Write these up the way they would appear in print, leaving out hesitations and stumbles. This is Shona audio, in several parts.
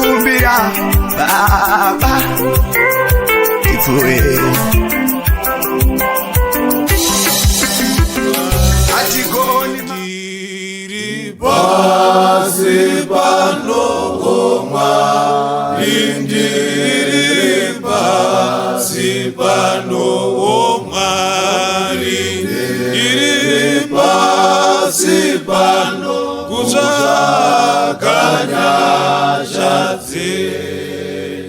kumbira Baba Ifuwe Atigoni Pasi panogoma Indiri pasi panogoma Indiri pasi panogoma Kuchakanya shatsi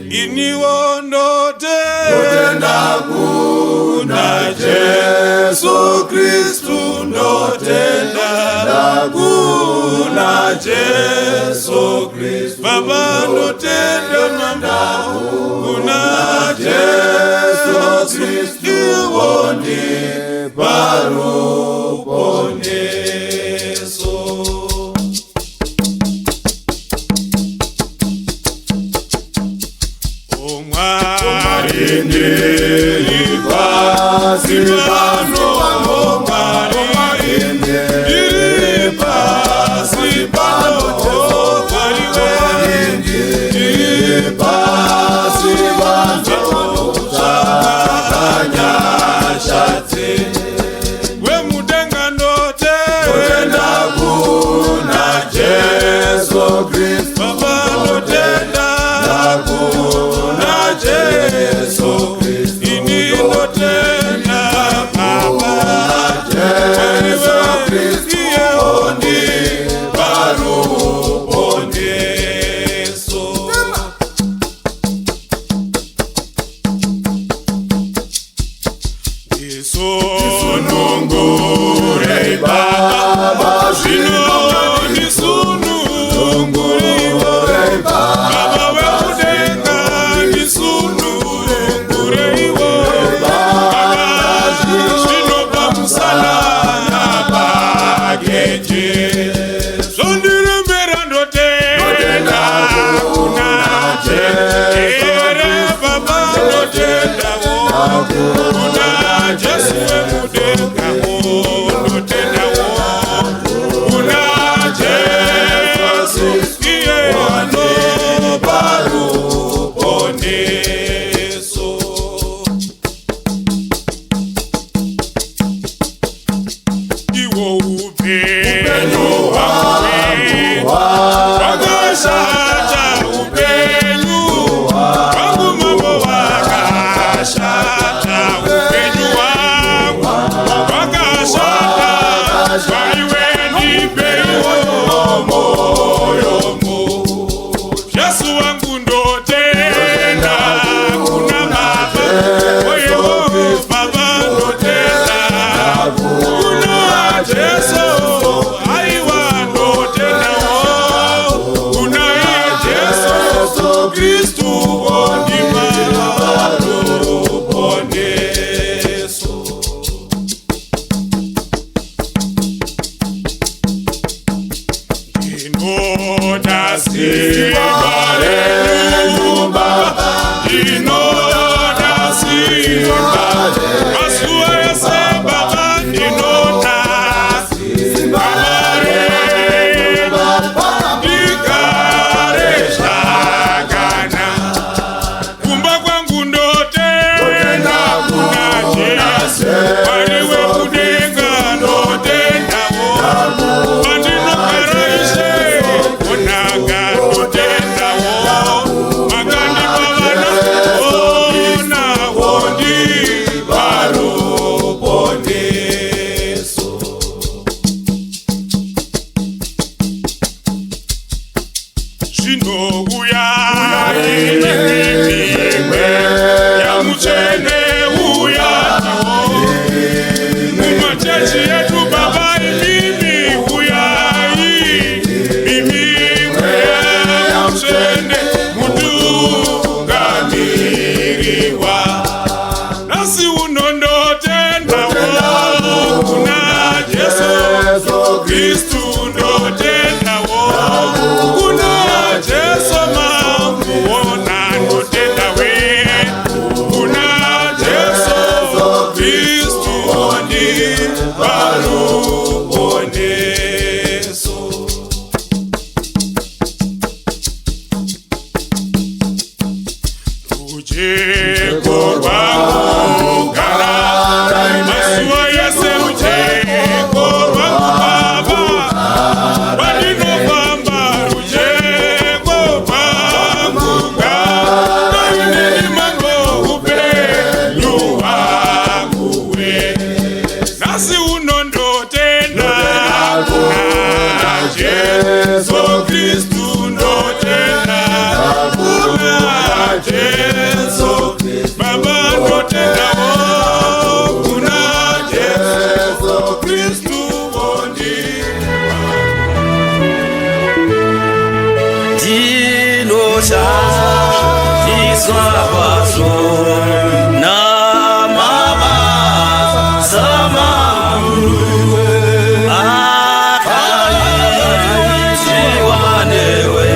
Iniwo ndotenda kuna Jesu Kristu ndotenda kuna Jesu Kristu Baba ndotenda kuna Jesu Kristu Iwondi paruponeso Indiri pasi panogoma Indiri pasi panogoma Indiri pasi panogoma Shatsi Wemudenga ndotenda kuna Jesu Kristu Baba ndotenda kuna Jesu Kristu ini ndotenda Baba Jesu Kristu oni paruponeso Yesu nungurei Baba Zino nisunungurei Baba wemudenga nisunungurei Baba Zino pamusalana pageje Sondirembera ndotenda kuna Jesu Baba ndotenda kuna Jesu wemudenga ndotenda kuna Jesu iye ano paruponeso Iwo upenyu wangu wakashata upenyu wangu mambo wakashata upenyu wangu wakashata waiwe nipeyo moyomo Yesu wangu ndotenda kuna Baba oyo Baba ndotenda kuna Jesu aiwa ndotenda kuna Jesu Kristu ondima paruponeso Inoda simbare nyumba Inoda simbare Masuwa yase Baba Inoda simbare Ikare shagana Kumba kwangu ndotenda kuna Jesu Wariwe kudenga ndotenda Mandino karaishe Onaga ndotenda Magandi pavana Ona wondi paruponeso Shinoguya Imwe Ya muchene uya Mumachechi yetu Baba imimi uya Imwe ya muchene Mudungamiriwa Nasi unondotenda kuna Jesu Kristu ndotenda kuna Jesu mamuona ndotenda kuna Jesu Kristu oni ndotenda Yesu Kristu ndotenda Yesu Baba ndotenda kuna Yesu Kristu wondi Dinosha Iswabaso na mama sama akaichiwanewe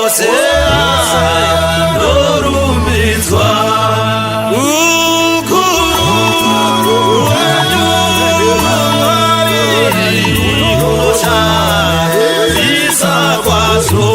osea lorumbizwa ukuru Dinosha Iswabaso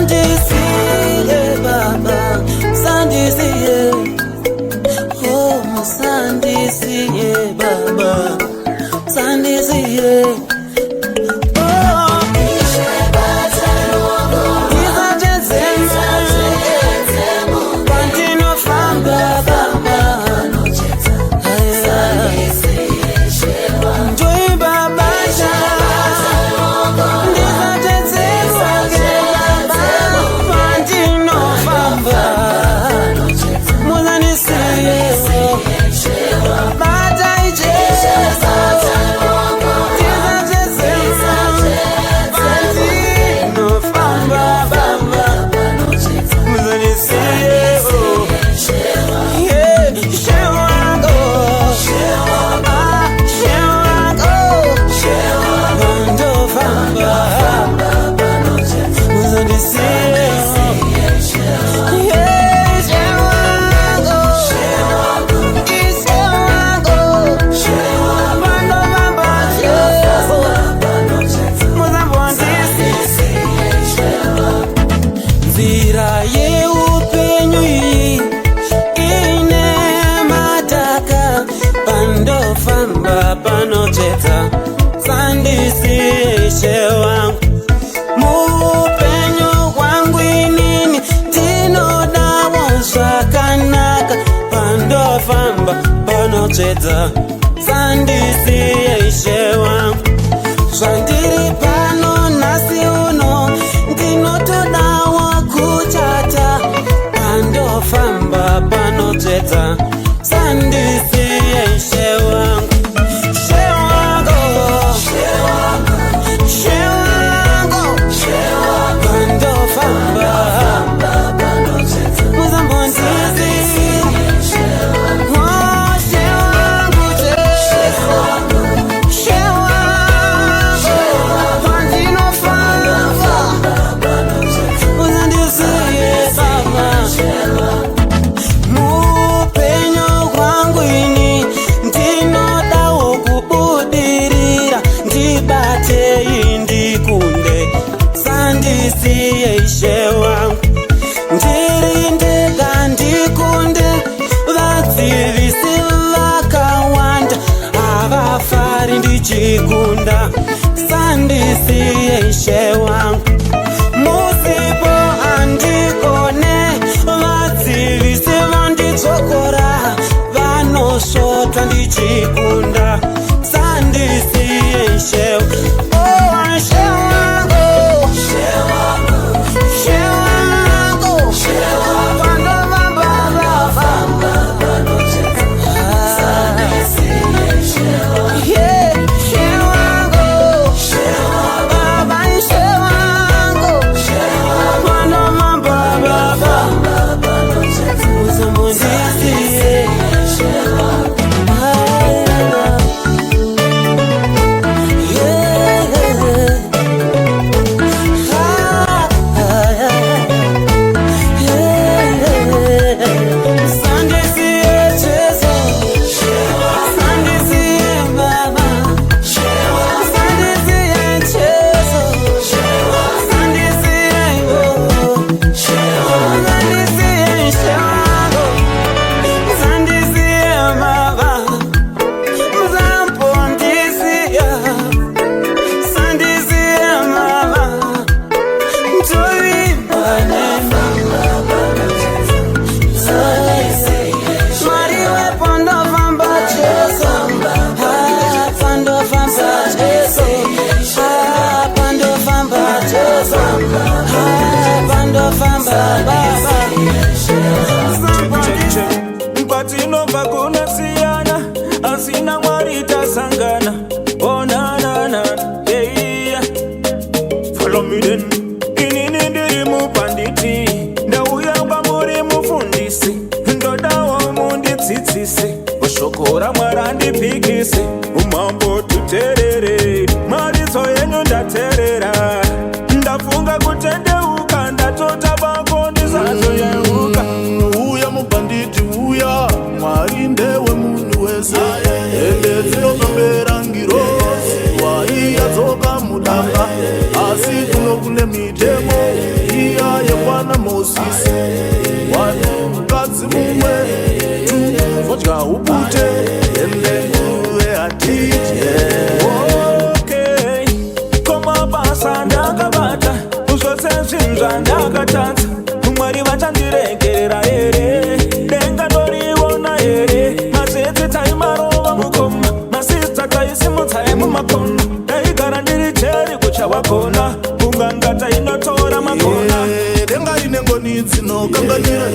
Sandisiye baba, sandisiye, oh sandisiye baba, sandisiye. Sandisiye shewangu, mupenyo wangu inini tinodawo zvakanaka pandofamba panotsvedza. Sandisiye shewangu, zvandiri pano nhasi uno ndinotodawo kuchata pandofamba panotsvedza. Sandisiye shewangu, sandisiye shewangu, ndirindega ndikunde vadzivisi vakawanda havafari ndichikunda. Sandisiye shewangu, musipo handikone vadzivisi vandidzokora vanosvota ndichikunda. Sandisiye shewangu, Patinobva kunasiyana asina Mwari tasangana. Oh na na na yeah. Follow me then. Inini ndiri mupanditi, ndauya kwamuri mufundisi, ndodawo mundidzidzise, shoko raMwari andipikise, umambo tuterere, maridzo yenyu ndaterera, ndafunga kutendeuka, ndatota pako ndisazoyeuka. Uya mubanditi uya, Mwari ndewe munhu wese, ende dzinopembera ngiro waiya dzoka mudanga, asi kuno kune mitemo iya vana Mozisi wani mukadzi mumwe vodya upute ende nguruve hatidye. Okay, koma basa ndakabata zvose zvinhu zvandakatadza Mwari vachandiregerera here denga ndoriona here matsetse taimarova mukoma masista taisimutsai mumakona daigara ndiri cheri kuchawa kona kunganga tainotora makona denga rine ngoni dzinokanganira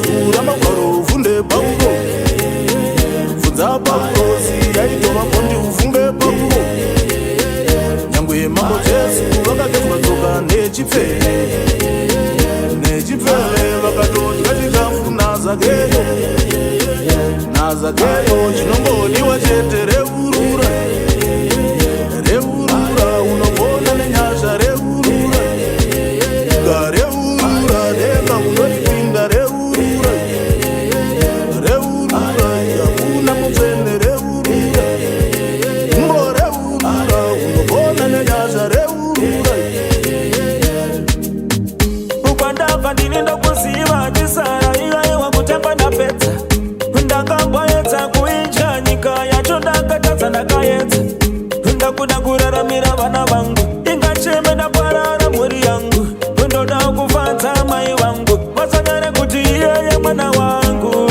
vhura magwaro uvhunde pauko vhunza paukosi yaitova kondi uvhunge pauko nyangwe mambo Jesu vakagezwa tsoka nechipfeve vakatodya chikafu nazakeyo chinongodiwa chete reurura unogona nenyasha reurura denga unotipinda reurura hakuna mupfene reurura unogona nenyasha reurura. Ukwandabva ndini ndokuziva tisara ivaiwa kutemba ndapedza ndakangwaedza kuinja nyika yacho ndakatadza ndakaedza ndakuda kuraramira vana vangu ingacheme ndaparara mhuri yangu ndoda kufadza mai vangu vasanyare kuti iyeye mwana wangu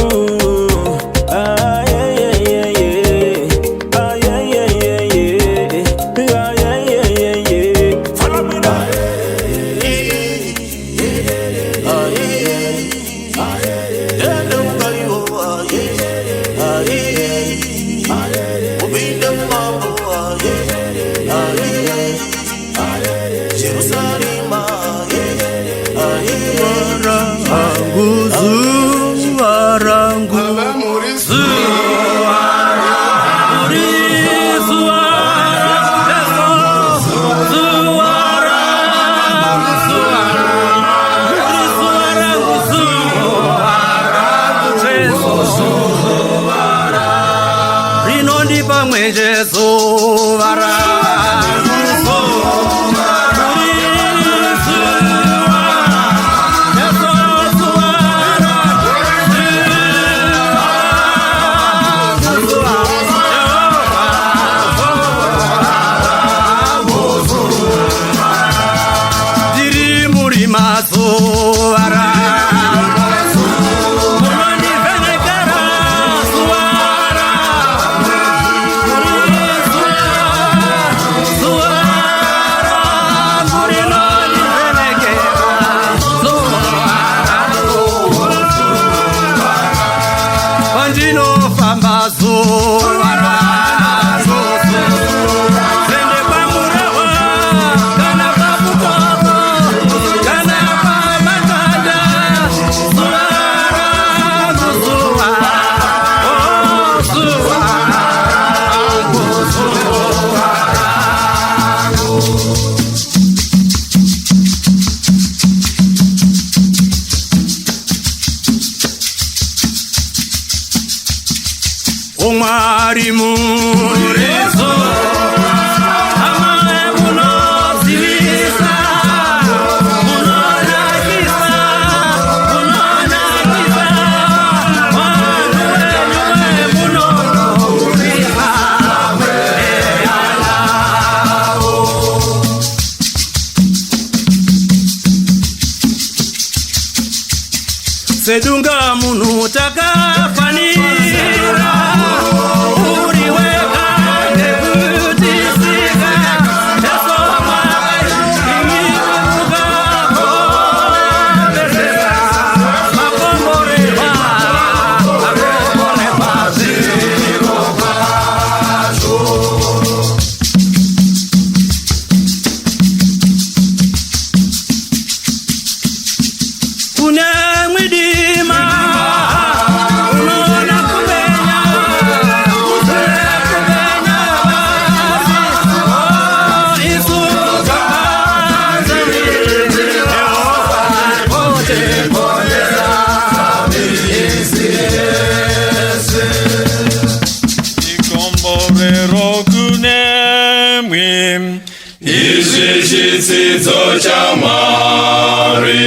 Umwari murezo amane munozivisa munonakisa wanwe munonurisa sedunga munu takafanira Ishi chitsidzo chamwari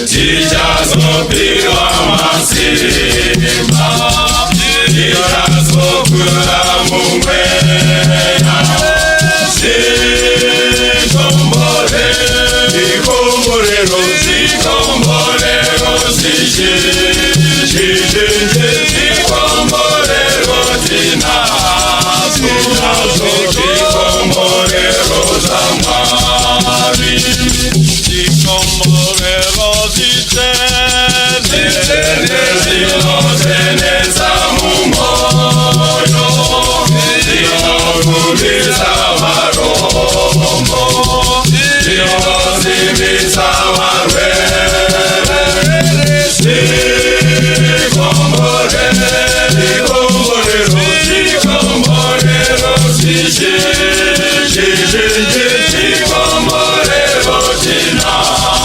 chichazopihwa masimba chichazokura mumweya zikomborero zizhinji zikomborero tinazvo zikomborero zamwari zikomborero zitene zinozenesa mumwoyo zinokurisa varombo zinozivisa varwere zikomborero zikomborero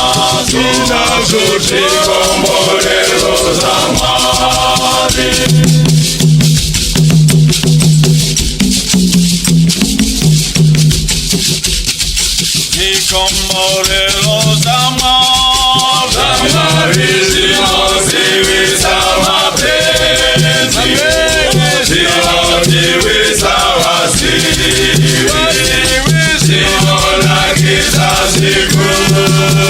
tinazvo zikomborero zamwari zikomborero zamwari zinozivisa mapenzi zinozivisa vasivi zinonakisa zvikuru